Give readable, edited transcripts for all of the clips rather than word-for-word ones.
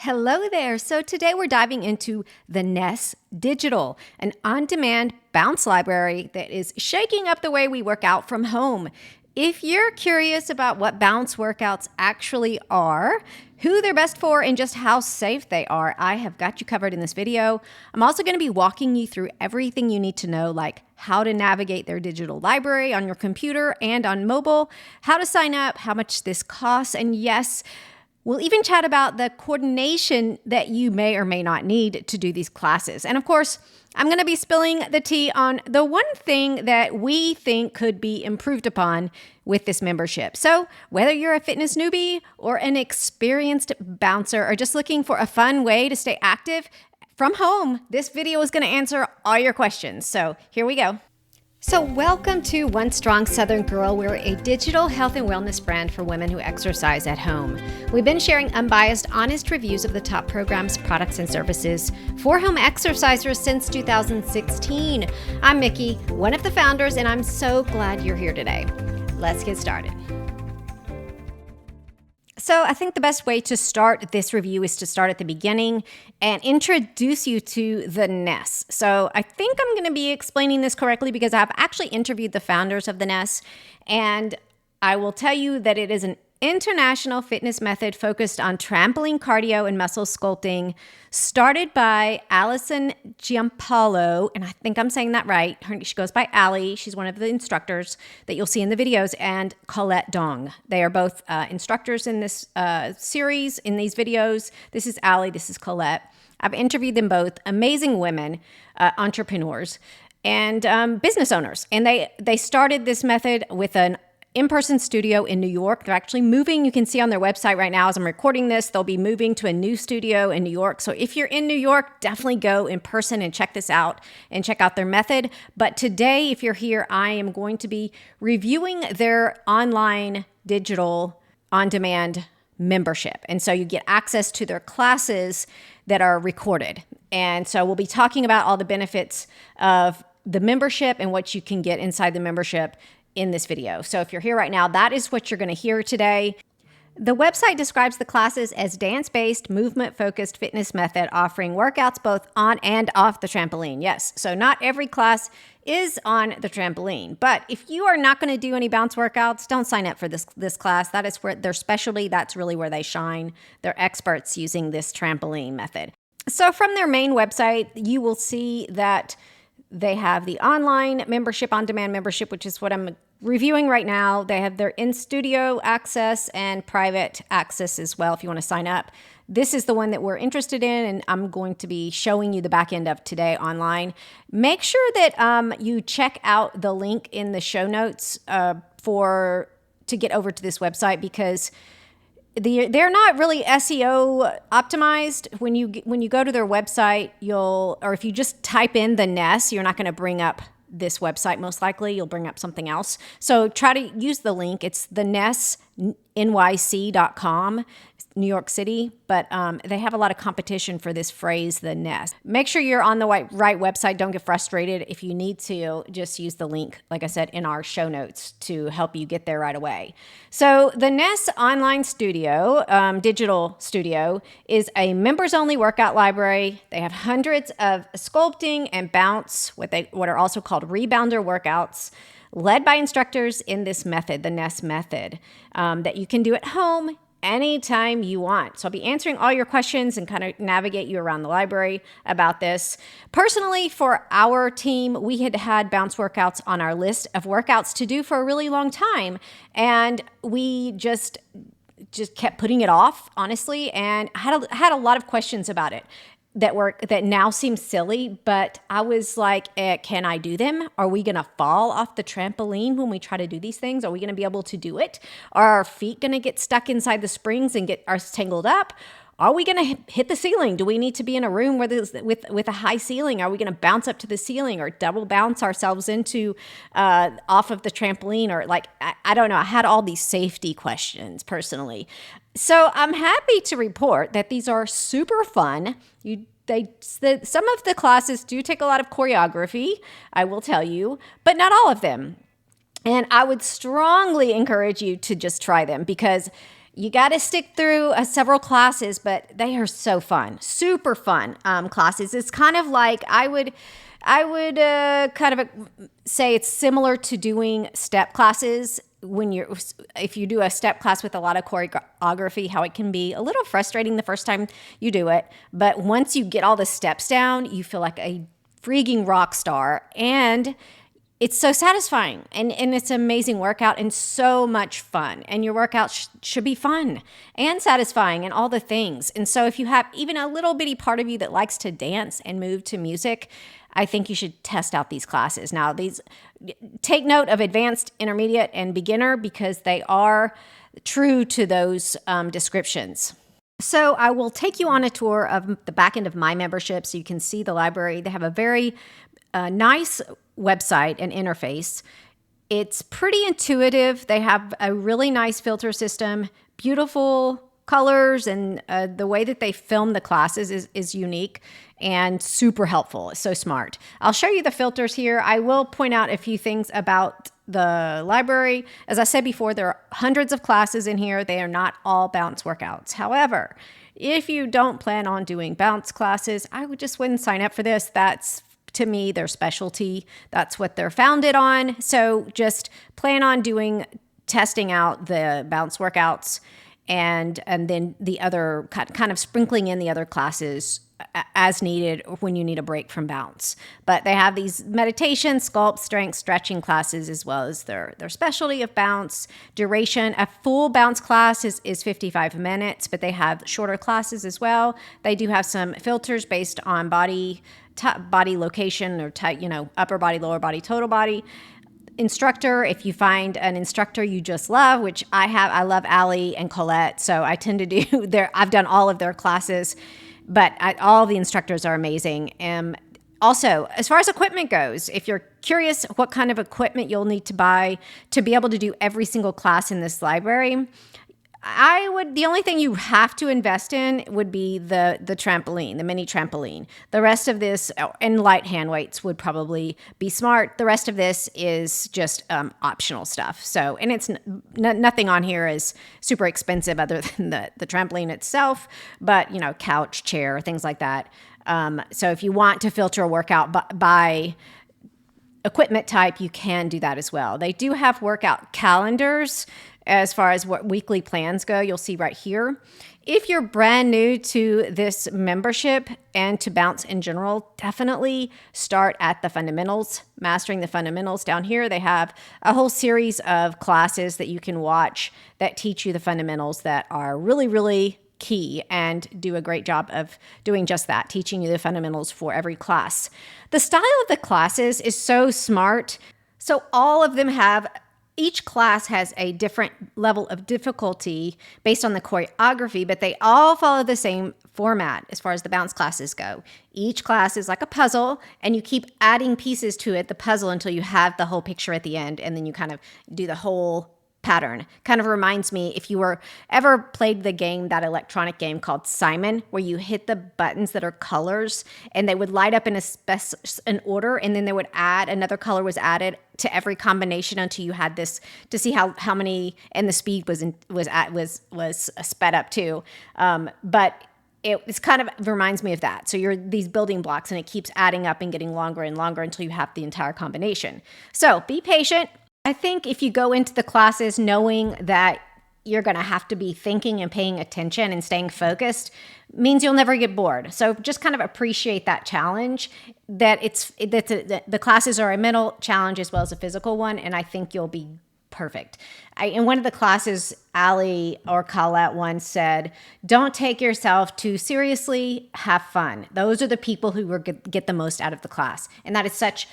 Hello there. So today we're diving into the Ness Digital, an on-demand bounce library that is shaking up the way we work out from home. If you're curious about what bounce workouts actually are, who they're best for, and just how safe they are, I have got you covered in this video. I'm also going to be walking you through everything you need to know, like how to navigate their digital library on your computer and on mobile, how to sign up, how much this costs, and yes, we'll even chat about the coordination that you may or may not need to do these classes. And of course, I'm going to be spilling the tea on the one thing that we think could be improved upon with this membership. So whether you're a fitness newbie or an experienced bouncer or just looking for a fun way to stay active from home, this video is going to answer all your questions. So here we go. So welcome to One Strong Southern Girl. We're a digital health and wellness brand for women who exercise at home. We've been sharing unbiased, honest reviews of the top programs, products, and services for home exercisers since 2016. I'm Mickey, one of the founders, and I'm so glad you're here today. Let's get started. So I think the best way to start this review is to start at the beginning and introduce you to the Ness. So I think I'm going to be explaining this correctly because I've actually interviewed the founders of the Ness, and I will tell you that it is an international fitness method focused on trampoline cardio and muscle sculpting, started by Alison Giampaolo, and I think I'm saying that right. She goes by Allie. She's one of the instructors that you'll see in the videos, and Colette Dong. They are both instructors in this series, in these videos. This is Allie, this is Colette. I've interviewed them both, amazing women, entrepreneurs, and business owners. And they started this method with an in-person studio in New York. They're actually moving. You can see on their website right now as I'm recording this, they'll be moving to a new studio in New York. So if you're in New York, definitely go in person and check this out and check out their method. But today, if you're here, I am going to be reviewing their online digital on-demand membership. And so you get access to their classes that are recorded. And so we'll be talking about all the benefits of the membership and what you can get inside the membership in this video. So if you're here right now, that is what you're going to hear today. The website describes the classes as dance-based, movement-focused fitness method offering workouts both on and off the trampoline. Yes, so not every class is on the trampoline, but if you are not going to do any bounce workouts, don't sign up for this class. That is where their specialty, that's really where they shine. They're experts using this trampoline method. So from their main website, you will see that they have the online membership, on-demand membership, which is what I'm reviewing right now. They have their in-studio access and private access as well if you want to sign up. This is the one that we're interested in, and I'm going to be showing you the back end of today online. Make sure that you check out the link in the show notes to get over to this website because they're not really SEO optimized. When you go to their website, or if you just type in the Ness, you're not going to bring up this website. Most likely, you'll bring up something else. So try to use the link. It's the NessNYC.com, New York City, but they have a lot of competition for this phrase, the Ness. Make sure you're on the right website. Don't get frustrated. If you need to, just use the link, like I said, in our show notes to help you get there right away. So the Ness Online Studio, digital studio, is a members-only workout library. They have hundreds of sculpting and bounce, what are also called rebounder workouts, led by instructors in this method, the Ness method, that you can do at home anytime you want. So I'll be answering all your questions and kind of navigate you around the library about this. Personally, for our team, we had bounce workouts on our list of workouts to do for a really long time. And we just kept putting it off, honestly, and had a lot of questions about it that now seem silly, but I was like, can I do them? Are we going to fall off the trampoline when we try to do these things? Are we going to be able to do it? Are our feet going to get stuck inside the springs and get us tangled up? Are we going to hit the ceiling? Do we need to be in a room with a high ceiling? Are we going to bounce up to the ceiling or double bounce ourselves into off of the trampoline? Or I don't know. I had all these safety questions personally. So I'm happy to report that these are super fun. Some of the classes do take a lot of choreography, I will tell you, but not all of them. And I would strongly encourage you to just try them because You got to stick through several classes, but they are so fun, super fun classes. It's kind of like I would kind of say it's similar to doing step classes if you do a step class with a lot of choreography, how it can be a little frustrating the first time you do it. But once you get all the steps down, you feel like a freaking rock star. And it's so satisfying, and it's an amazing workout and so much fun. And your workout should be fun and satisfying and all the things. And so if you have even a little bitty part of you that likes to dance and move to music, I think you should test out these classes. Now, take note of advanced, intermediate, and beginner because they are true to those descriptions. So I will take you on a tour of the back end of my membership so you can see the library. They have a very nice website and interface. It's pretty intuitive. They have a really nice filter system, beautiful colors, and the way that they film the classes is unique and super helpful. It's so smart. I'll show you the filters here. I will point out a few things about the library. As I said before, there are hundreds of classes in here. They are not all bounce workouts. However, if you don't plan on doing bounce classes, I wouldn't sign up for this. That's, to me, their specialty. That's what they're founded on. So just plan on testing out the bounce workouts and then the other kind of sprinkling in the other classes as needed when you need a break from bounce. But they have these meditation, sculpt, strength, stretching classes as well as their specialty of bounce. Duration, a full bounce class is 55 minutes, but they have shorter classes as well. They do have some filters based on body location or upper body, lower body, total body. Instructor, if you find an instructor you just love, which I love Allie and Colette, so I tend to do I've done all of their classes, but all the instructors are amazing. Also, as far as equipment goes, if you're curious what kind of equipment you'll need to buy to be able to do every single class in this library, the only thing you have to invest in would be the trampoline, the mini trampoline. The rest of this, and light hand weights would probably be smart. The rest of this is just optional stuff. So, and it's nothing on here is super expensive other than the trampoline itself, but couch, chair, things like that. So if you want to filter a workout by equipment type, you can do that as well. They do have workout calendars. As far as what weekly plans go, you'll see right here. If you're brand new to this membership and to bounce in general, definitely start at the fundamentals, mastering the fundamentals. Down here, they have a whole series of classes that you can watch that teach you the fundamentals that are really, really key and do a great job of doing just that, teaching you the fundamentals for every class. The style of the classes is so smart. So each class has a different level of difficulty based on the choreography, but they all follow the same format as far as the bounce classes go. Each class is like a puzzle, and you keep adding pieces to the puzzle until you have the whole picture at the end, and then you kind of do the whole pattern. Kind of reminds me, if you were ever played that electronic game called Simon, where you hit the buttons that are colors and they would light up in an order, and then another color was added to every combination until you had this to see how many, and the speed was sped up too. But it's kind of reminds me of that. So you're these building blocks, and it keeps adding up and getting longer and longer until you have the entire combination. So be patient. I think if you go into the classes knowing that you're going to have to be thinking and paying attention and staying focused, means you'll never get bored. So just kind of appreciate that challenge, that the classes are a mental challenge as well as a physical one, and I think you'll be perfect. In one of the classes, Allie or Colette once said, "Don't take yourself too seriously, have fun." Those are the people who will get the most out of the class, and that is such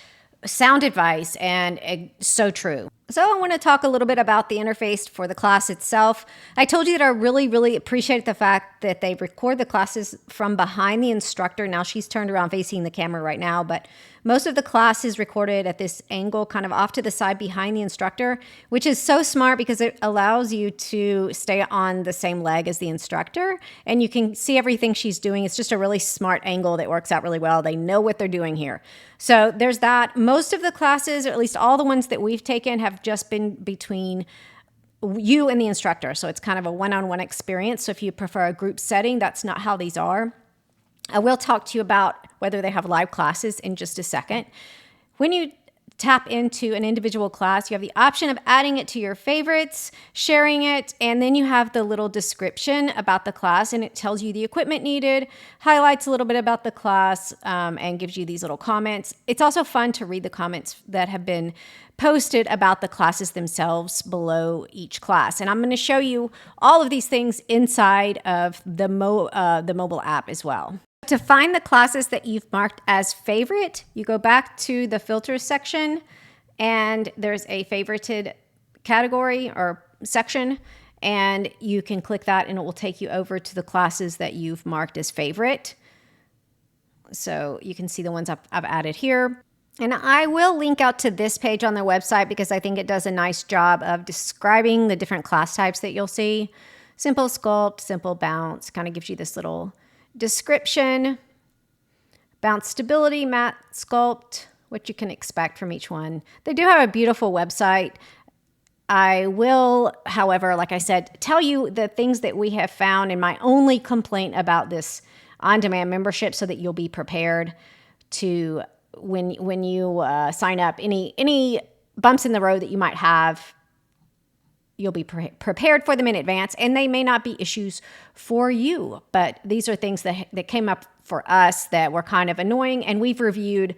sound advice and so true. So I want to talk a little bit about the interface for the class itself. I told you that I really, really appreciate the fact that they record the classes from behind the instructor. Now she's turned around facing the camera right now, but most of the class is recorded at this angle, kind of off to the side behind the instructor, which is so smart because it allows you to stay on the same leg as the instructor, and you can see everything she's doing. It's just a really smart angle that works out really well. They know what they're doing here. So there's that. Most of the classes, or at least all the ones that we've taken, have just been between you and the instructor. So it's kind of a one-on-one experience. So if you prefer a group setting, that's not how these are. I will talk to you about whether they have live classes in just a second. When you tap into an individual class, you have the option of adding it to your favorites, sharing it, and then you have the little description about the class, and it tells you the equipment needed, highlights a little bit about the class, and gives you these little comments. It's also fun to read the comments that have been posted about the classes themselves below each class. And I'm going to show you all of these things inside of the mobile app as well. To find the classes that you've marked as favorite, you go back to the filters section, and there's a favorited category or section, and you can click that and it will take you over to the classes that you've marked as favorite. So you can see the ones I've added here. And I will link out to this page on their website because I think it does a nice job of describing the different class types that you'll see. Simple sculpt, simple bounce, kind of gives you this little description. Bounce stability, matte sculpt, what you can expect from each one. They do have a beautiful website. I will, however, like I said, tell you the things that we have found and my only complaint about this on-demand membership so that you'll be prepared to when you sign up, any bumps in the road that you might have, you'll be prepared for them in advance, and they may not be issues for you. But these are things that came up for us that were kind of annoying, and we've reviewed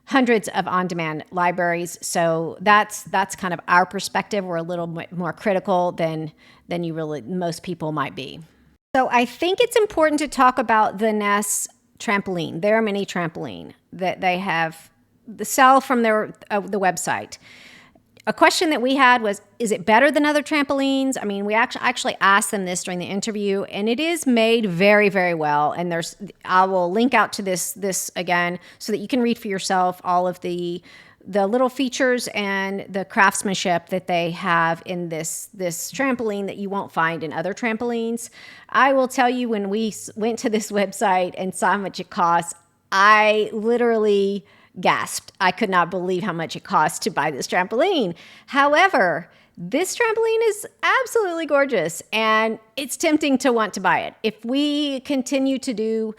hundreds of on-demand libraries, so that's kind of our perspective. We're a little bit more critical than most people might be. So I think it's important to talk about the Ness trampoline, their mini trampoline that they have sell from the website. A question that we had was, is it better than other trampolines? I mean, we actually asked them this during the interview, and it is made very, very well. And I will link out to this again so that you can read for yourself all of the little features and the craftsmanship that they have in this trampoline that you won't find in other trampolines. I will tell you, when we went to this website and saw how much it costs, I literally gasped. I could not believe how much it cost to buy this trampoline. However, this trampoline is absolutely gorgeous, and it's tempting to want to buy it. If we continue to do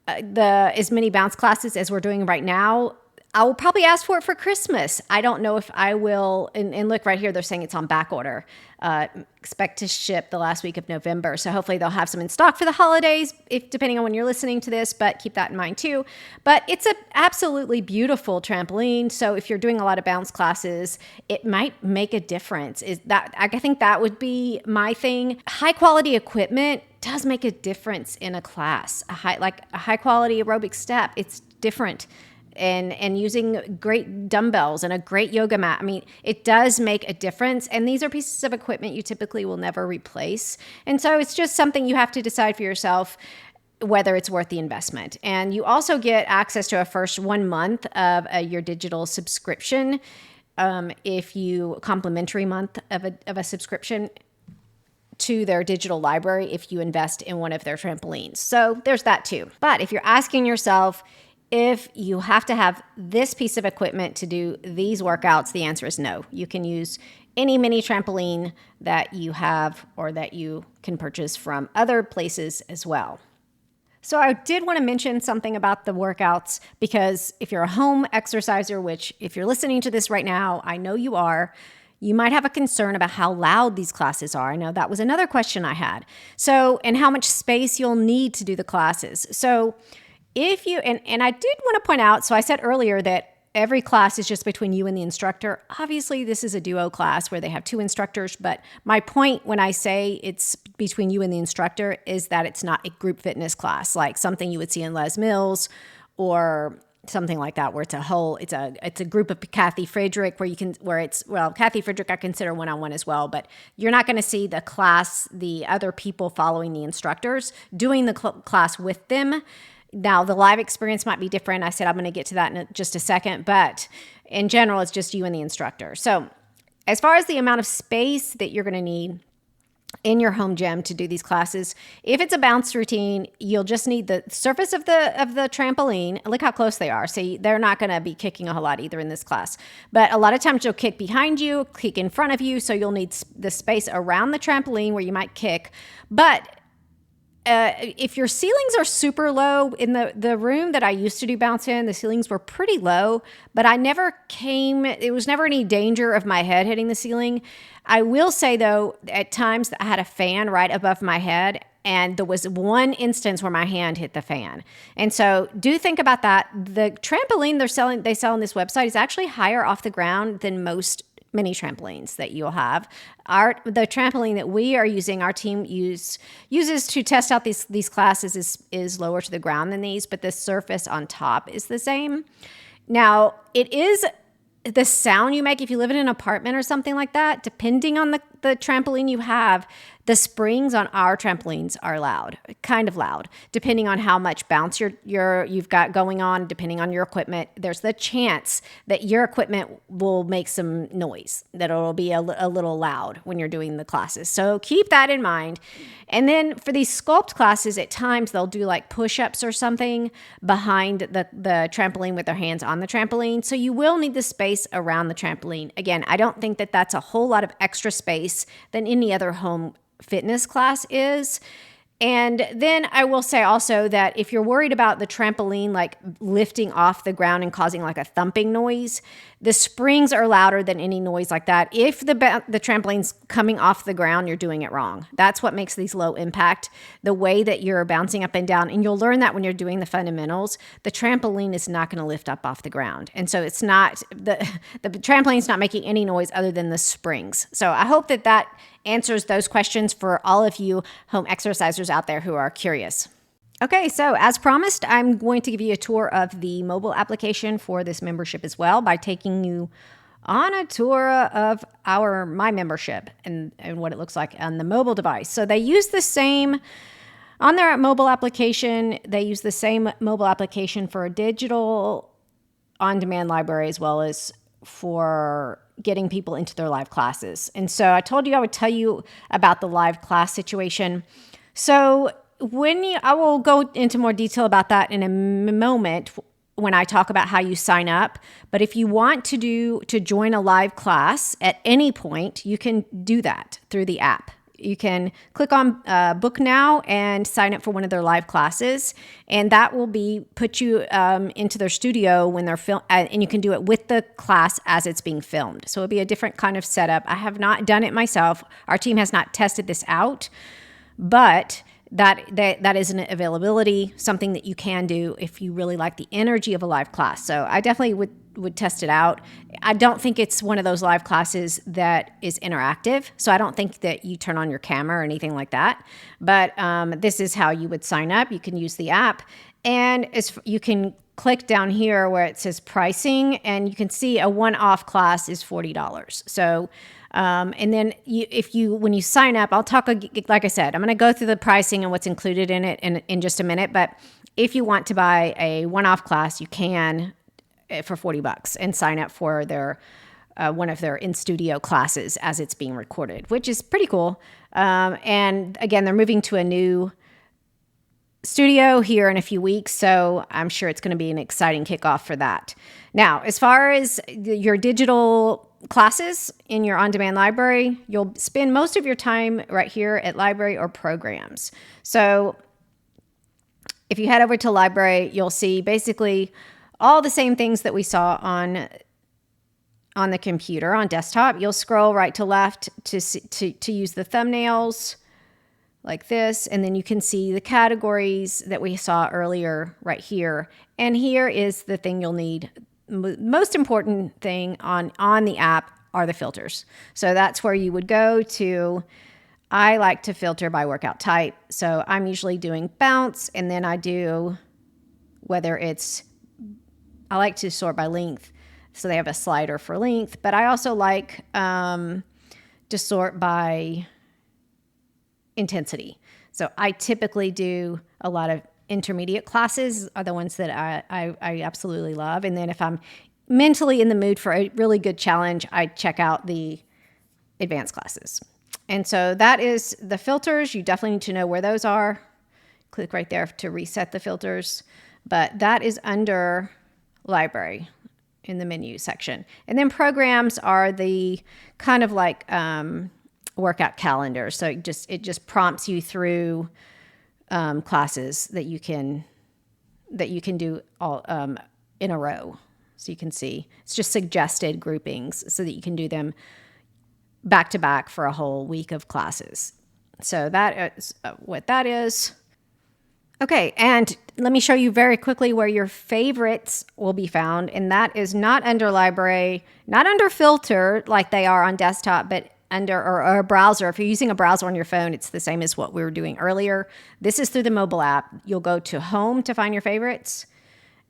as many bounce classes as we're doing right now, I will probably ask for it for Christmas. I don't know if I will. And look right here, they're saying it's on back order. Expect to ship the last week of November. So hopefully they'll have some in stock for the holidays, depending on when you're listening to this, but keep that in mind too. But it's an absolutely beautiful trampoline. So if you're doing a lot of bounce classes, it might make a difference. I think that would be my thing. High quality equipment does make a difference in a class. A high quality aerobic step, it's different. And using great dumbbells and a great yoga mat. I mean, it does make a difference. And these are pieces of equipment you typically will never replace. And so it's just something you have to decide for yourself whether it's worth the investment. And you also get access to a first 1 month of your digital subscription. If you complimentary month of a subscription to their digital library if you invest in one of their trampolines. So there's that too. But if you're asking yourself, if you have to have this piece of equipment to do these workouts, the answer is no. You can use any mini trampoline that you have or that you can purchase from other places as well. So I did want to mention something about the workouts, because if you're a home exerciser, which if you're listening to this right now, I know you are, you might have a concern about how loud these classes are. I know that was another question I had. So, and how much space you'll need to do the classes. So if you, and I did want to point out, so I said earlier that every class is just between you and the instructor. Obviously, this is a duo class where they have 2 instructors, but my point when I say it's between you and the instructor is that it's not a group fitness class, like something you would see in Les Mills or something like that, where it's a group of Kathy Friedrich Kathy Friedrich I consider one-on-one as well, but you're not going to see the other people following the instructors doing the class with them. Now, the live experience might be different. I said I'm going to get to that in just a second, but in general, it's just you and the instructor. So as far as the amount of space that you're going to need, in your home gym to do these classes. If it's a bounce routine, you'll just need the surface of the trampoline. Look how close they are. So they're not going to be kicking a whole lot either in this class. But a lot of times you'll kick behind you, kick in front of you, so you'll need the space around the trampoline where you might kick. But if your ceilings are super low, in the room that I used to do bounce in, the ceilings were pretty low, but it was never any danger of my head hitting the ceiling. I will say though, at times I had a fan right above my head, and there was one instance where my hand hit the fan. And so do think about that. The trampoline they sell on this website is actually higher off the ground than most mini trampolines that you'll have. The trampoline that we are using, our team uses to test out these classes is lower to the ground than these, but the surface on top is the same. Now, it is the sound you make if you live in an apartment or something like that, depending on the trampoline you have. The springs on our trampolines are loud, kind of loud, depending on how much bounce you've got going on, depending on your equipment. There's the chance that your equipment will make some noise, that it'll be a little loud when you're doing the classes. So keep that in mind. And then for these sculpt classes, at times they'll do like push-ups or something behind the trampoline with their hands on the trampoline. So you will need the space around the trampoline. Again, I don't think that that's a whole lot of extra space than any other home fitness class is. And then I will say also that if you're worried about the trampoline like lifting off the ground and causing like a thumping noise, the springs are louder than any noise like that. If the trampoline's coming off the ground, you're doing it wrong. That's what makes these low impact. The way that you're bouncing up and down, and you'll learn that when you're doing the fundamentals, the trampoline is not going to lift up off the ground. And so it's not, the trampoline's not making any noise other than the springs. So I hope that answers those questions for all of you home exercisers out there who are curious. Okay, so as promised, I'm going to give you a tour of the mobile application for this membership as well by taking you on a tour of my membership and what it looks like on the mobile device. So they use the same, on their mobile application, they use the same mobile application for a digital on-demand library as well as for getting people into their live classes. And so I told you I would tell you about the live class situation. So I will go into more detail about that in a moment when I talk about how you sign up. But if you want to join a live class at any point, you can do that through the app. You can click on Book Now and sign up for one of their live classes, and that will put you into their studio when they're and you can do it with the class as it's being filmed. So it'll be a different kind of setup. I have not done it myself. Our team has not tested this out, but that is an availability, something that you can do if you really like the energy of a live class. So I definitely would test it out. I don't think it's one of those live classes that is interactive. So I don't think that you turn on your camera or anything like that. But this is how you would sign up. You can use the app, and you can click down here where it says pricing, and you can see a one-off class is $40. So and then when you sign up, I'll talk, like I said, I'm going to go through the pricing and what's included in it in just a minute. But if you want to buy a one-off class, you can for $40 and sign up for one of their in-studio classes as it's being recorded, which is pretty cool. And again, they're moving to a new studio here in a few weeks, so I'm sure it's going to be an exciting kickoff for that. Now, as far as your digital classes in your on-demand library, you'll spend most of your time right here at library or programs. So if you head over to library, you'll see basically all the same things that we saw on the computer, on desktop. You'll scroll right to left to use the thumbnails like this, and then you can see the categories that we saw earlier right here. And here is the thing you'll need. Most important thing on the app are the filters. So that's where you would go to. I like to filter by workout type. So I'm usually doing bounce, and then I like to sort by length. So they have a slider for length, but I also like to sort by intensity. So I typically do a lot of intermediate classes are the ones that I absolutely love. And then if I'm mentally in the mood for a really good challenge, I check out the advanced classes. And so that is the filters. You definitely need to know where those are. Click right there to reset the filters. But that is under library in the menu section. And then programs are the kind of like workout calendar. So it just prompts you through classes that you can do all in a row. So you can see it's just suggested groupings so that you can do them back to back for a whole week of classes. So that is what that is. Okay, and let me show you very quickly where your favorites will be found. And that is not under library, not under filter like they are on desktop, but under or a browser. If you're using a browser on your phone, it's the same as what we were doing earlier. This is through the mobile app. You'll go to home to find your favorites.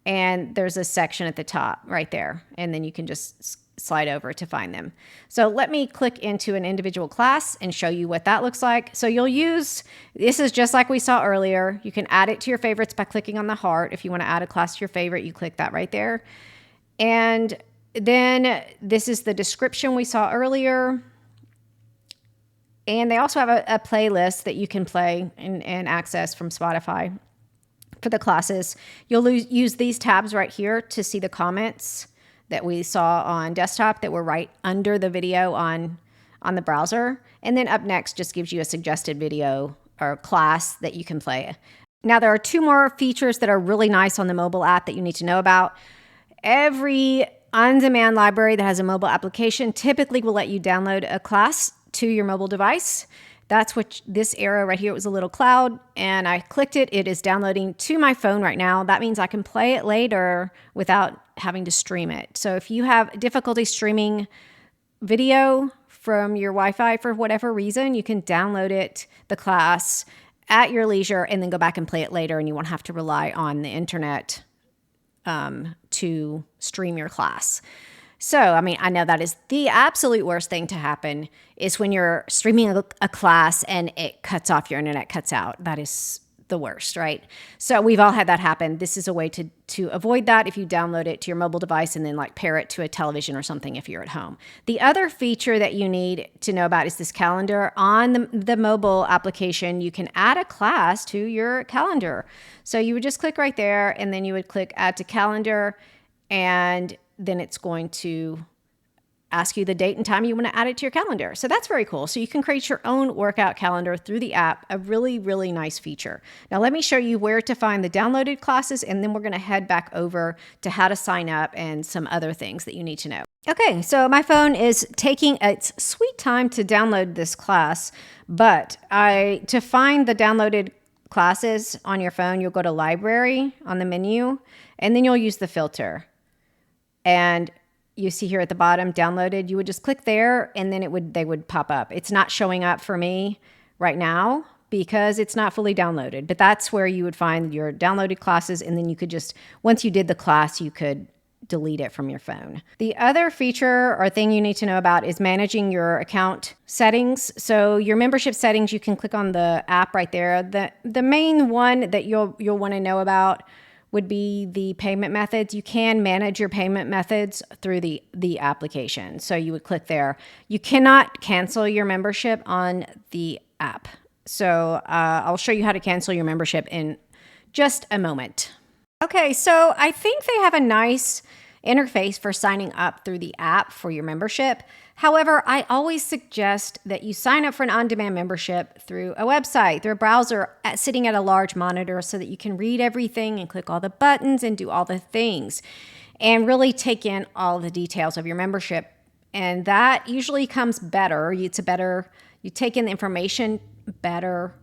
And there's a section at the top right there. And then you can just slide over to find them. So let me click into an individual class and show you what that looks like. So you'll use, this is just like we saw earlier. You can add it to your favorites by clicking on the heart. If you want to add a class to your favorite, you click that right there. And then this is the description we saw earlier. And they also have a playlist that you can play and access from Spotify for the classes. You'll use these tabs right here to see the comments that we saw on desktop that were right under the video on the browser. And then up next just gives you a suggested video or class that you can play. Now there are two more features that are really nice on the mobile app that you need to know about. Every on-demand library that has a mobile application typically will let you download a class to your mobile device. That's what this arrow right here was a little cloud, and I clicked it. It is downloading to my phone right now. That means I can play it later without having to stream it. So if you have difficulty streaming video from your Wi-Fi for whatever reason, you can download it, the class, at your leisure and then go back and play it later, and you won't have to rely on the internet to stream your class. So, I mean, I know that is the absolute worst thing to happen is when you're streaming a class and it cuts off, your internet cuts out. That is the worst, right? So we've all had that happen. This is a way to avoid that if you download it to your mobile device and then like pair it to a television or something if you're at home. The other feature that you need to know about is this calendar. On the mobile application, you can add a class to your calendar. So you would just click right there and then you would click add to calendar, and then it's going to ask you the date and time you want to add it to your calendar. So that's very cool. So you can create your own workout calendar through the app, a really, really nice feature. Now let me show you where to find the downloaded classes, and then we're going to head back over to how to sign up and some other things that you need to know. Okay, so my phone is taking its sweet time to download this class, but to find the downloaded classes on your phone, you'll go to library on the menu, and then you'll use the filter. And you see here at the bottom, downloaded, you would just click there and then they would pop up. It's not showing up for me right now because it's not fully downloaded, but that's where you would find your downloaded classes. And then you could just, once you did the class, you could delete it from your phone. The other feature or thing you need to know about is managing your account settings. So your membership settings, you can click on the app right there. The main one that you'll want to know about would be the payment methods. You can manage your payment methods through the application. So you would click there. You cannot cancel your membership on the app. So I'll show you how to cancel your membership in just a moment. Okay, so I think they have a nice interface for signing up through the app for your membership. However, I always suggest that you sign up for an on-demand membership through a website, through a browser, sitting at a large monitor so that you can read everything and click all the buttons and do all the things and really take in all the details of your membership. And that usually comes better. You take in the information better,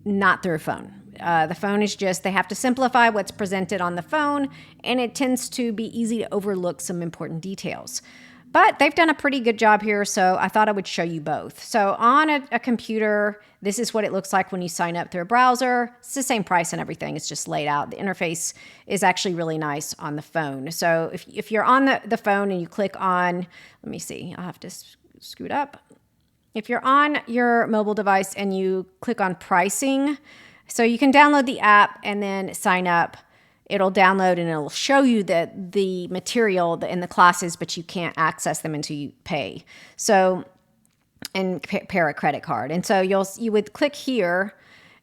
not through a phone. The phone is just, they have to simplify what's presented on the phone, and it tends to be easy to overlook some important details. But they've done a pretty good job here, so I thought I would show you both. So on a computer, this is what it looks like when you sign up through a browser. It's the same price and everything. It's just laid out. The interface is actually really nice on the phone. So if you're on the phone and you click on, let me see, I'll have to scoot up. If you're on your mobile device and you click on pricing, so you can download the app and then sign up. It'll download and it'll show you the material in the classes, but you can't access them until you pay. So and pair a credit card. And so you would click here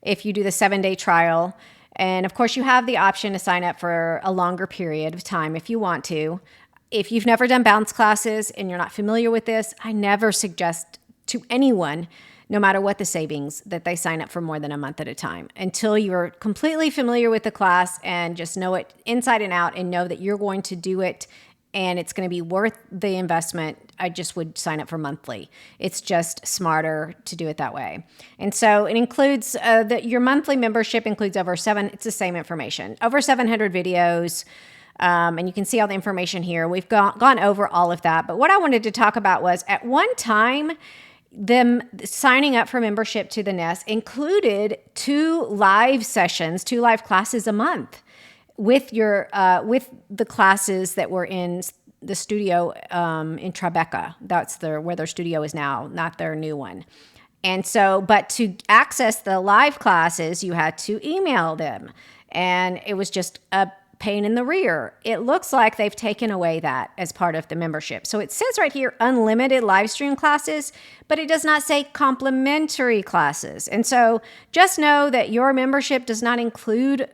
if you do the 7-day trial. And of course, you have the option to sign up for a longer period of time if you want to. If you've never done bounce classes and you're not familiar with this, I never suggest to anyone, no matter what the savings, that they sign up for more than a month at a time until you're completely familiar with the class and just know it inside and out and know that you're going to do it and it's going to be worth the investment. I just would sign up for monthly. It's just smarter to do it that way. And so it includes your monthly membership includes it's the same information, over 700 videos. And you can see all the information here. We've gone over all of that. But what I wanted to talk about was at one time, them signing up for membership to the Ness included 2 live sessions, 2 live classes a month with with the classes that were in the studio in Tribeca. That's where their studio is now, not their new one. And so, but to access the live classes, you had to email them, and it was just a pain in the rear. It looks like they've taken away that as part of the membership. So it says right here, unlimited live stream classes, but it does not say complimentary classes. And so just know that your membership does not include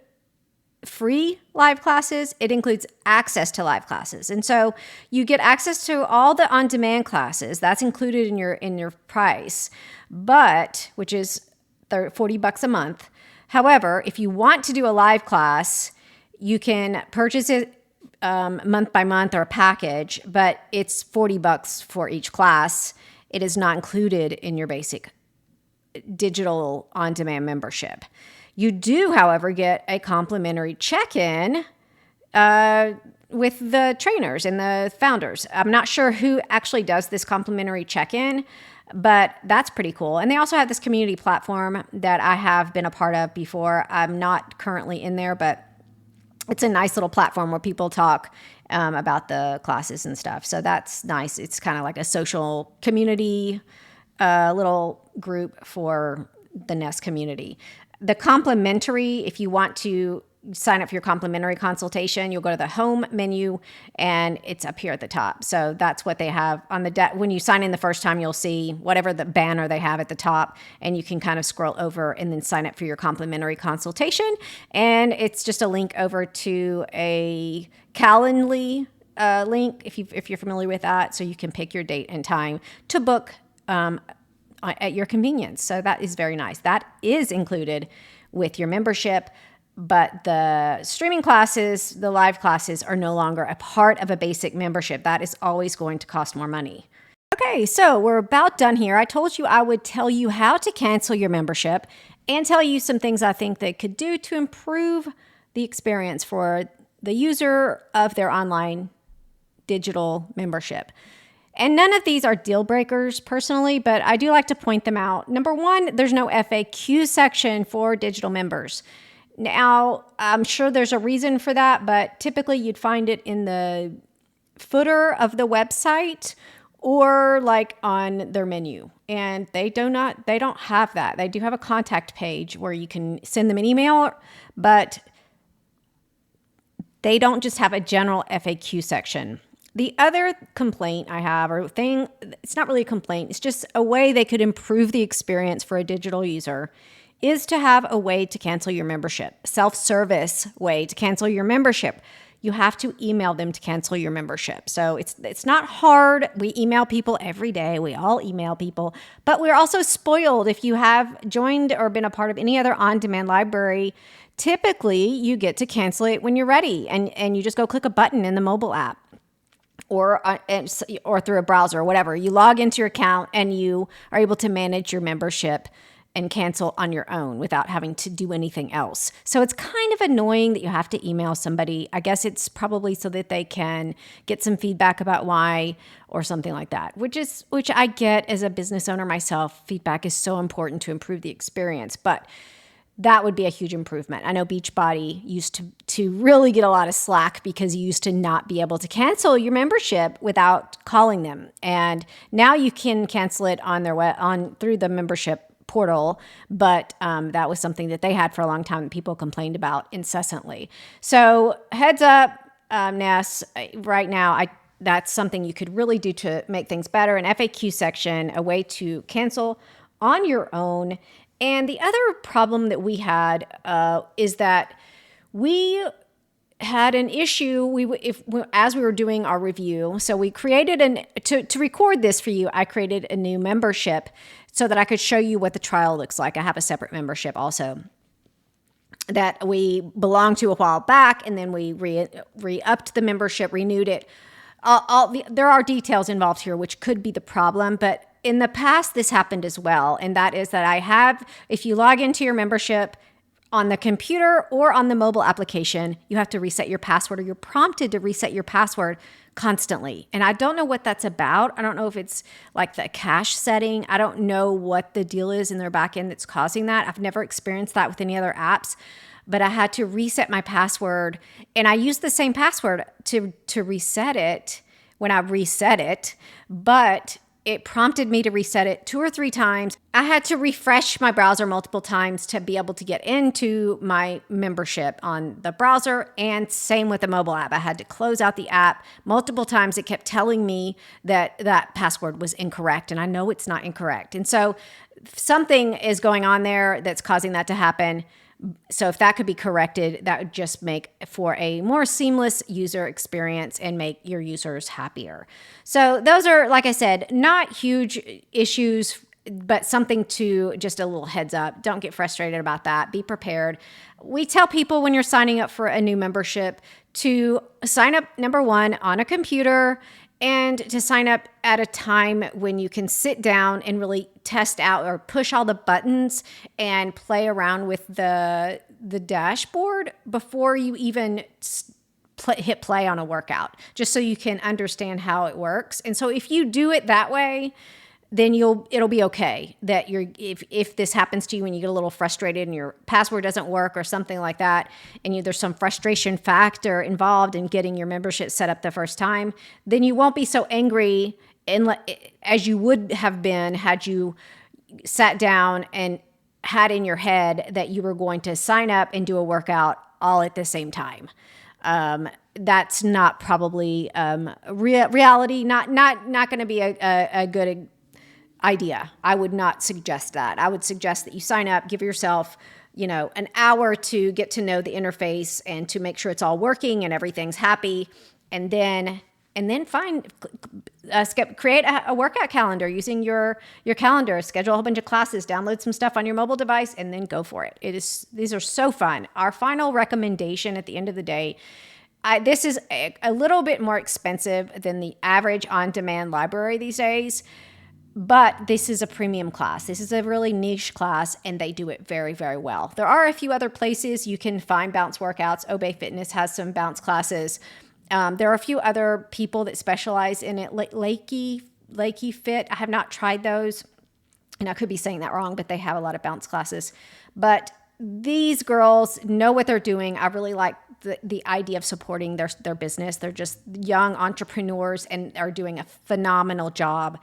free live classes. It includes access to live classes. And so you get access to all the on-demand classes. That's included in your price, but which is $40 a month. However, if you want to do a live class, you can purchase it month by month or a package, but it's $40 for each class. It is not included in your basic digital on-demand membership. You do, however, get a complimentary check-in with the trainers and the founders. I'm not sure who actually does this complimentary check-in, but that's pretty cool. And they also have this community platform that I have been a part of before. I'm not currently in there, but it's a nice little platform where people talk about the classes and stuff. So that's nice. It's kind of like a social community little group for the Ness community. The complimentary, if you want to sign up for your complimentary consultation, you'll go to the home menu and it's up here at the top. So that's what they have on the when you sign in the first time, you'll see whatever the banner they have at the top, and you can kind of scroll over and then sign up for your complimentary consultation. And it's just a link over to a Calendly link if you're familiar with that, so you can pick your date and time to book at your convenience. So that is very nice. That is included with your membership, but the streaming classes, the live classes, are no longer a part of a basic membership. That is always going to cost more money. Okay, so we're about done here. I told you I would tell you how to cancel your membership and tell you some things I think they could do to improve the experience for the user of their online digital membership. And none of these are deal breakers personally, but I do like to point them out. Number one, there's no FAQ section for digital members. Now, I'm sure there's a reason for that, but typically you'd find it in the footer of the website or like on their menu. And they don't have that. They do have a contact page where you can send them an email, but they don't just have a general FAQ section. The other complaint I have, or thing, it's not really a complaint, it's just a way they could improve the experience for a digital user, is to have a way to cancel your membership, self-service way to cancel your membership. You have to email them to cancel your membership. So it's not hard. We email people every day. We all email people, but we're also spoiled. If you have joined or been a part of any other on-demand library, typically you get to cancel it when you're ready, and you just go click a button in the mobile app. Or through a browser or whatever. You log into your account and you are able to manage your membership and cancel on your own without having to do anything else. So it's kind of annoying that you have to email somebody. I guess it's probably so that they can get some feedback about why or something like that, which I get as a business owner myself. Feedback is so important to improve the experience, but that would be a huge improvement. I know Beachbody used to really get a lot of slack because you used to not be able to cancel your membership without calling them. And now you can cancel it on through the membership portal, but that was something that they had for a long time that people complained about incessantly. So heads up, Ness, right now, that's something you could really do to make things better. An FAQ section, a way to cancel on your own. And the other problem that we had is that we had an issue as we were doing our review. So we created to record this for you, I created a new membership so that I could show you what the trial looks like. I have a separate membership also that we belonged to a while back, and then we re-upped the membership, renewed it. There are details involved here which could be the problem, but in the past this happened as well, and that is that if you log into your membership on the computer or on the mobile application, you have to reset your password, or you're prompted to reset your password constantly. And I don't know what that's about. I don't know if it's like the cache setting. I don't know what the deal is in their backend that's causing that. I've never experienced that with any other apps, but I had to reset my password, and I used the same password to reset it when I reset it, but it prompted me to reset it 2 or 3 times. I had to refresh my browser multiple times to be able to get into my membership on the browser, and same with the mobile app. I had to close out the app multiple times. It kept telling me that that password was incorrect, and I know it's not incorrect. And so something is going on there that's causing that to happen. So if that could be corrected, that would just make for a more seamless user experience and make your users happier. So those are, like I said, not huge issues, but something to just a little heads up. Don't get frustrated about that. Be prepared. We tell people when you're signing up for a new membership to sign up, number one, on a computer, and to sign up at a time when you can sit down and really test out or push all the buttons and play around with the dashboard before you even hit play on a workout, just so you can understand how it works. And so if you do it that way, then it'll be okay. That if this happens to you and you get a little frustrated and your password doesn't work or something like that, and there's some frustration factor involved in getting your membership set up the first time, then you won't be so angry as you would have been had you sat down and had in your head that you were going to sign up and do a workout all at the same time. That's not probably reality. Not going to be a good idea. I would not suggest that. I would suggest that you sign up, give yourself, an hour to get to know the interface and to make sure it's all working and everything's happy, and then create a workout calendar using your calendar, schedule a whole bunch of classes, download some stuff on your mobile device, and then go for it. These are so fun. Our final recommendation at the end of the day, this is a little bit more expensive than the average on-demand library these days, but this is a premium class. This is a really niche class, and they do it very, very well. There are a few other places you can find bounce workouts. Obey Fitness has some bounce classes. There are a few other people that specialize in it. Lakey Fit, I have not tried those, and I could be saying that wrong, but they have a lot of bounce classes. But these girls know what they're doing. I really like the idea of supporting their business. They're just young entrepreneurs and are doing a phenomenal job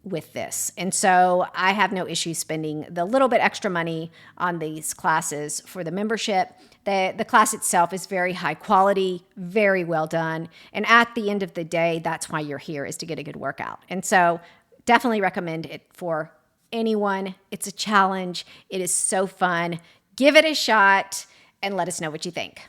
with this. And so I have no issue spending the little bit extra money on these classes for the membership. The class itself is very high quality, very well done. And at the end of the day, that's why you're here, is to get a good workout. And so definitely recommend it for anyone. It's a challenge. It is so fun. Give it a shot and let us know what you think.